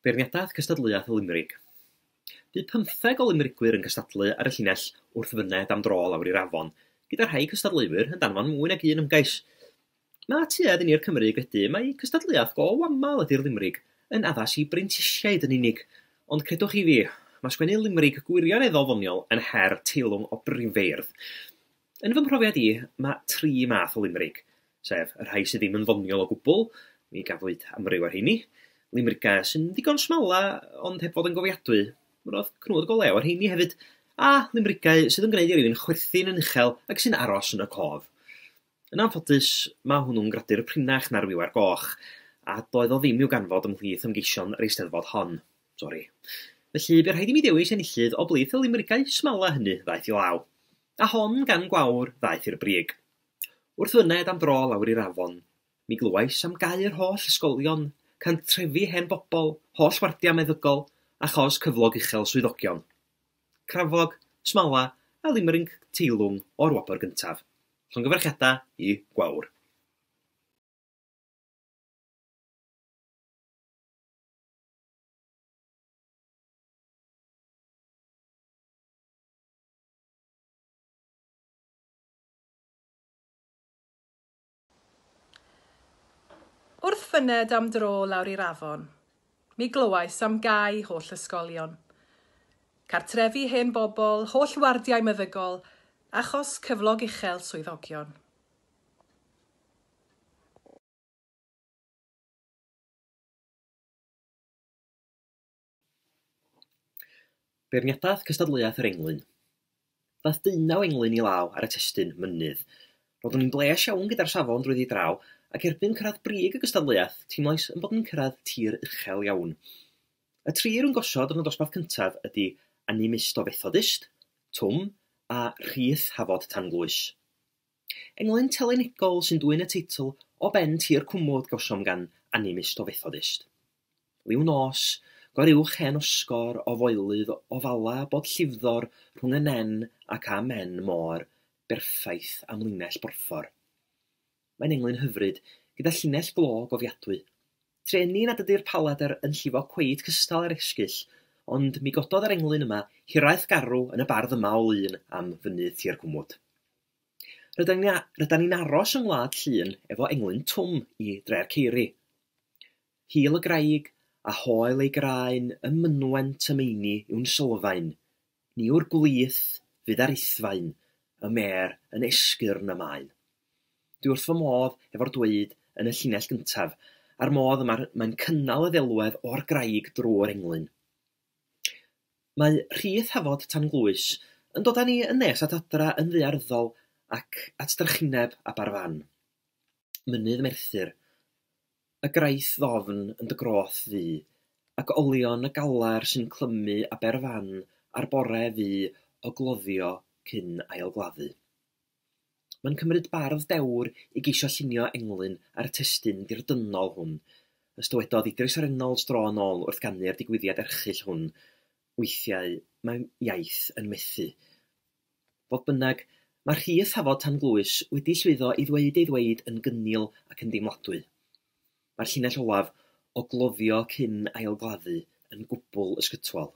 Beirniadaeth cystadleuaeth y Limerick. Bu 15 o Limericwyr yn cystadlu ar y llinell wrth fyned am dro lawr i'r afon, gyda rhai cystadleuwyr yn danfon mwy nag un ymgais. Mae tuedd yn i'r Cymru credu mae cystadleuaeth go wamal ydy'r Limerick yn addas i brentisiaid yn unig, ond credwch i fi, mae sgwennu Limerick gwirioneddol ddoniol yn her teilwng o brifeirdd. Yn fy mhrofiad i, mae 3 math o Limerick, sef y rhai sydd ddim yn ddoniol o gwbl, mi gafwyd amryw ar heini, Limerickau sy'n ddigon smala ond heb fod yn gofiadwy, roedd cnwd go lew ar heini hefyd, a Limerickau sydd yn gwneud i rywun chwerthin yn uchel ac sy'n aros yn y cof. Yn anffodus, mae hwnnw'n gradur y prinach na'r wiwer goch, a doedd o ddim i'w ganfod ymhlith ymgeision yr eisteddfod hon. Sori. Felly, bydd rhaid i mi dewis enillydd o blith y Limerickau smala hynny ddaeth i law, a hon gan gwawr ddaeth i'r brig. Wrth fyned am dro lawr i'r afon, mi glywais am gair holl ysgolion, can trefi hen bobl, holl wardia meddygol, a chos cyflog uchel swyddogion. Crafog, smala, a Limerick teilwng o'r wobr gyntaf. Llongyfarchiadau i gwawr. Wrth fyned am dro lawr i'r afon, mi glywais am gau holl ysgolion. Cartrefi hen bobl, holl wardiau meddygol, achos cyflog uchel swyddogion. Beirniadaeth cystadleuaeth yr Englyn. Daeth 19 englyn i law ar y testun mynydd. Roeddwn ni'n bles iawn gyda'r safon drwyddi draw, ac erbyn cyrraedd brig y gystadleuaeth, teimlais yn bod yn cyrraedd tir uchel iawn. Y 3 rwy'n gosod yn y dosbarth cyntaf ydy Animist o Fethodist, Twm a Rhyth Hafod Tanglwys. Englyn telenigol sy'n dwyn y teitl o ben tir cwmwd gawsom gan Animist o Fethodist. Liw nos, goruwch hen osgor o foelydd o fala bod llifddor rhwng y nen ac a men môr, berffaith am linell borffor. Mae'n englyn hyfryd, gyda llinell glo gofiadwy. Treni nad ydy'r palader yn llifo cweit cystal ar esgyll, ond mi gododd yr englyn yma hiraeth garw yn y bardd yma o lun am fynydd tir cwmwd. Rydan ni'n aros yng Ngwlad Llŷn efo englyn Twm i Dre'r Ceiri. Hil y graig a hoel ei graen y mynwent y meini yw'n sylfaen, ni yw'r gwlith fydd ar ithfaen, y mer yn esgyrn y maen. Dwi wrth fy modd efo'r dweud yn y llinell gyntaf, a'r modd mae'n cynnal y ddelwedd o'r graig drwy'r englyn. Mae Rhyth Hafod Tanglwys yn dod â ni yn nes at adra yn ddaearyddol ac at drychineb Aberfan. Mynydd Merthyr, y graith ddofn yn dy groth ddu, ac olion y galar sy'n clymu Aberfan a'r bore fu o gloddio cyn ailgladdu. Mae'n cymryd bardd dewr i geisio llunio englyn ar y testun dirdynol hwn, ystwydodd Idris Reynolds dro yn ôl wrth gannu'r digwyddiad erchyll hwn, weithiau mae iaith yn methu. Fodd bynnag, mae Rhyth Hafod Tanglwys wedi llwyddo i ddweud ei ddweud yn gynnil ac yn deimladwy. Mae'r llinell olaf o gloddio cyn ailgladdu yn gwbl ysgytwol.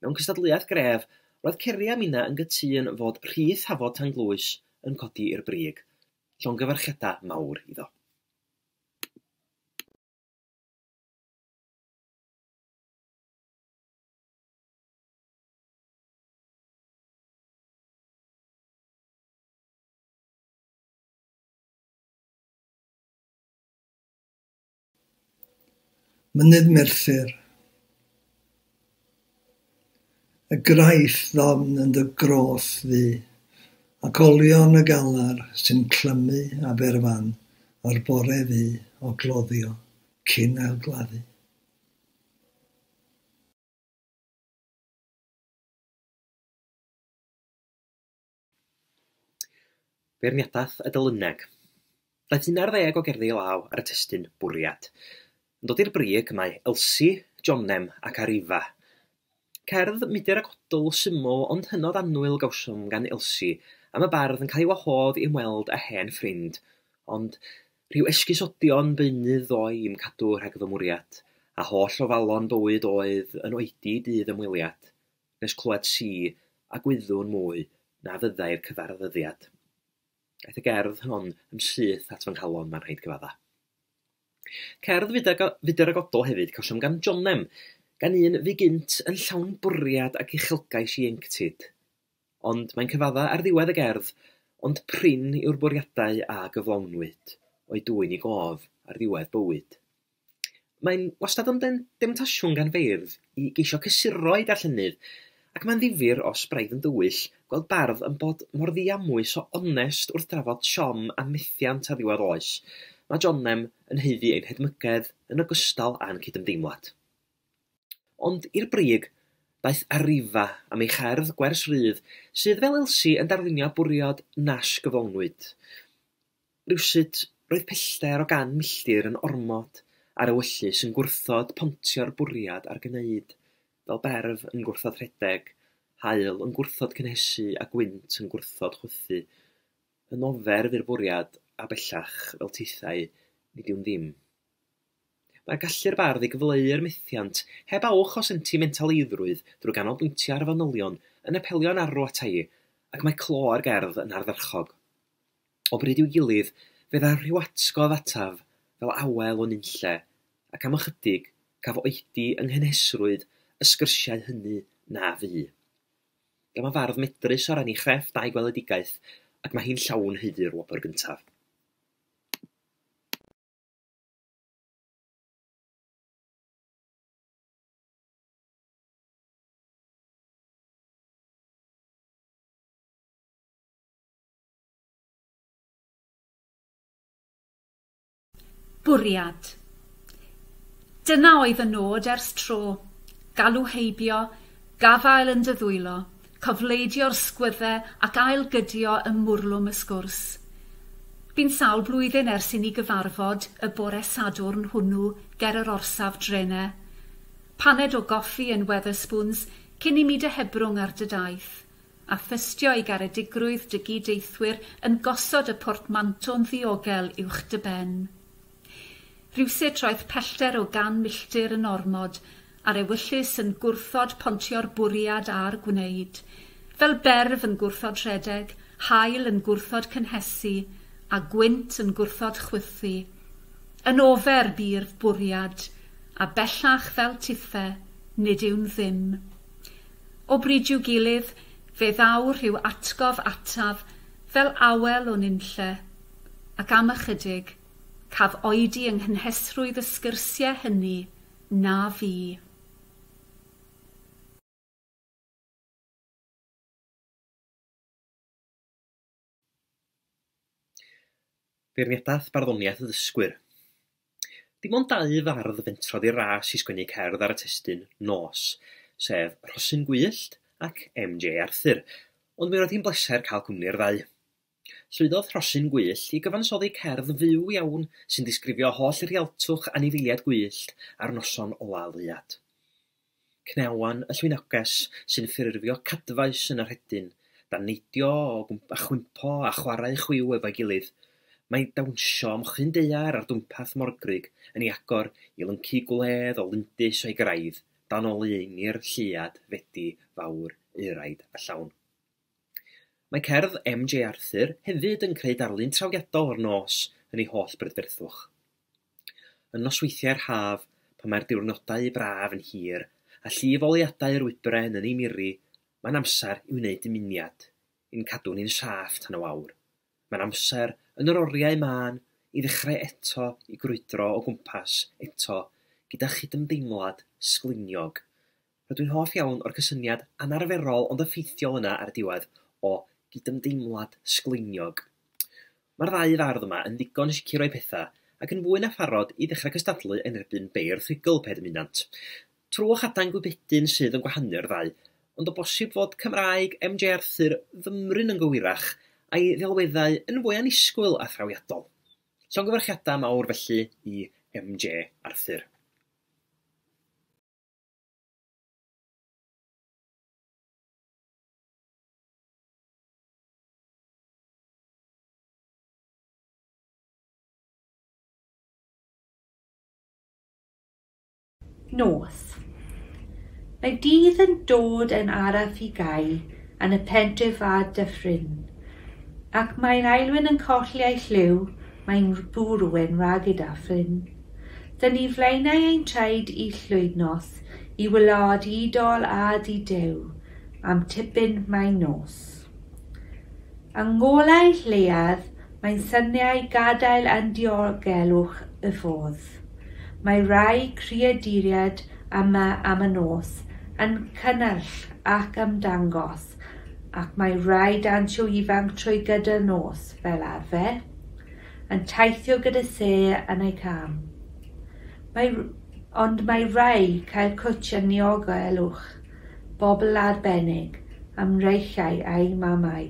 Mewn cystadleuaeth gref, roedd Ceri a Mina yn gytun fod Rhyth Hafod Tanglwys yn codi i'r brig. Llongyfarchiadau mawr iddo. Mynydd Merthyr. Y graith ddofn yn dy groth ddu, ac olion y galar sy'n clymu Aberfan o'r bore fu o gloddio cyn ailgladdu. Beirniadaeth y Dylyneg. Daeth 11 o gerddi law ar y testun Bwriad. Yn dod i'r brig mae Elsie, Johnem ac Arifa. Cerdd mudur ag odl syml ond hynod annwyl gawsom gan Elsie am y bardd yn cael ei wahodd i ymweld â hen ffrind, ond rhyw esgusodion beunydd ddoi i'm cadw rhag fy mwriad, a holl ofalon bywyd oedd yn oedi dydd ymweliad, nes clywed a gwyddwn mwy na fyddai'r cyfarfyddiad. Aeth y gerdd hon yn syth at fy nghalon ma'n rhaid cyfadda. Cerdd fydr agodol hefyd cawsom gan Jonem, gan un fi gynt yn llawn bwriad ac uchelgais ieuenctid. Ond mae'n cyfadda ar ddiwedd y gerdd, ond prin yw'r bwriadau a gyflawnwyd, o'i dwy'n i gof ar ddiwedd bywyd. Mae'n wastad yn demtasiwn gan feirdd i geisio cysuro i darllenydd, ac mae'n ddifyr os braidd yn dywyll gweld bardd yn bod mor ddiamwys o onest wrth drafod siom a methiant ar ddiwedd oes. Mae Jonem yn haeddu ein hedmygedd yn ogystal a'n cydymdeimlad. Ond i'r brig, daeth Arrifa am ei cherdd Gwers Rydd, sydd fel Elsi yn darlunio bwriad nas gyflawnwyd. Rywsut roedd pellter o gan milltir yn ormod ar ewyllus yn gwrthod pontio'r bwriad ar gneud, fel berf yn gwrthod rhedeg, haul yn gwrthod cynhesu a gwynt yn gwrthod chwythu. Yn ofer fy'r bwriad a bellach fel teithau nid yw'n ddim. Mae gallu'r bardd i gyfleu'r methiant heb awch o sentimentaleidrwydd drwy ganolbwyntio ar fanylion yn apelio'n arw atai, ac mae clo'r gerdd yn ardderchog. O bryd i'w gilydd, fydd ar rhyw atgof ataf fel awel o nunlle, ac am ychydig caf oedi yng nghenhesrwydd y sgyrsiau hynny na fu. Dyma fardd medrus o rannu chrefft a'i gweledigaeth, ac mae hi'n llawn haeddu'r wobr gyntaf. Bwriad. Dyna oedd y nod ers tro, galw heibio, gafael yn dyddwylo, cofleidio'r sgwyddau ac ailgydio y mwrlwm y sgwrs. Bu'n sawl blwyddyn ers i ni gyfarfod y bore Sadwrn hwnnw ger yr orsaf drenau. Paned o goffi yn Wetherspoons cyn i mi dehebrwng ar dy daith, a thystio i garedigrwydd dy gyd-deithwyr yn gosod y portmanto'n ddiogel uwch dy ben. Rhywsut roedd pellter o gan milltir yn ormod, a'r ewyllus yn gwrthod pontio'r bwriad a'r gwneud, fel berf yn gwrthod rhedeg, haul yn gwrthod cynhesu, a gwynt yn gwrthod chwythu. Yn ofer bu'r bwriad, a bellach fel tithau, nid yw'n ddim. O bryd i'w gilydd, fe ddaw rhyw atgof ataf, fel awel o nunlle, ac am ychydig, caf oedi yng nghenhesrwydd y sgyrsiau hynny na fi. Beirniadaeth barddoniaeth y ddysgwyr. Dim ond 2 fardd fentrodd i'r ras i sgwennu cerdd ar y testun Nos, sef Rhosyn Gwyllt ac M.J. Arthur, ond mi roedd hi'n bleser cael cwmni'r 2. Llwyddodd Rhosyn Gwyllt i gyfansoddi cerdd fyw iawn sy'n disgrifio holl rialtwch anifeiliaid gwyllt ar noson ola Leuad. Cnewan y llwynoges sy'n ffurfio cadfais yn y rhedyn, dan neidio a chwympo a chwarae chwiw efo'i gilydd. Mae dawnsio mochyn daear ar dwmpath morgrig yn ei agor i lyncu gwledd o lindys o'i graidd, dan olu einir lleiad fedi fawr eiraid a llawn. Mae cerdd M.J. Arthur hefyd yn creu darlun trawiadol o'r nos yn ei holl brydferthwch. Yn nosweithiau'r haf, pan mae'r diwrnodau braf yn hir, a llif oliadau'r wybren yn ei miri, mae'n amser i wneud dymuniad, i'n cadw ni'n saff tan y wawr. Mae'n amser yn yr oriau man i ddechrau eto i grwydro o gwmpas eto gyda chydymdeimlad sgliniog. Rydw i'n hoff iawn o'r cysyniad anarferol ond effeithiol yna ar y diwedd o gydymdeimlad sgliniog. Mae'r 2 fardd yma yn ddigon sicr o'i pethau ac yn fwy na pharod i ddechrau cystadlu yn erbyn beirdd rhugl Pedaminant. Trwch adain gwybedyn sydd yn gwahanu'r 2, ond o bosib fod Cymraeg M.J. Arthur fymryn yn gywirach a'i ddelweddau yn fwy anisgwyl a thrawiadol. Llongyfarchiadau mawr felly i M.J. Arthur. Nos. Mae dydd yn dod yn araf I gau yn y pentref a dyffryn, ac mae'n ailwyn yn colli ei lliw, mae'n bwrwyn rhag I daffryn. Dyn ni flaenau ein traed I llwydnos, I wylod idol a di dew, am tipyn mae'n nos. Yng ngolau lleiad, mae'n syniau gadael yn diogelwch y ffodd. Mae rai creaduriad am y nos yn cynnall ac ymdangos, ac mae rai dansio ifanc trwy gyda nos fel arfer, yn teithio gyda se yn ei cam. Ond mae rai cael cwtch yn diogelwch, bobl arbennig, am reichiau a'i mamau.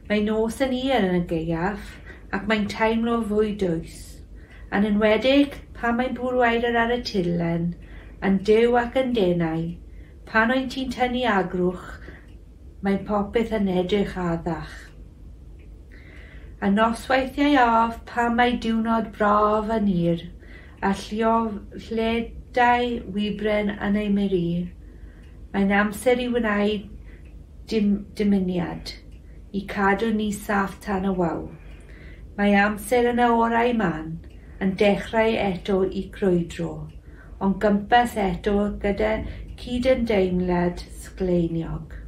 Mae nos yn ir yn y gaeaf, ac mae'n teimlo fwy dwys, yn enwedig pan mae'n bwrwaidd ar y tilen, yn dew ac yn denau, pan oedd ti'n tynnu agrwch, mae popeth yn edrych addach. Y nosweithiau af pan mae diwrnod braf yn ir, a lledau wybren yn ei meri, mae'n amser I wneud dymuniad, I cadw ni saff tan y waw. Mae amser yn y orau man, yn dechrau eto I crwydro, ond gympas eto gyda cydymdeimlad sgleiniog.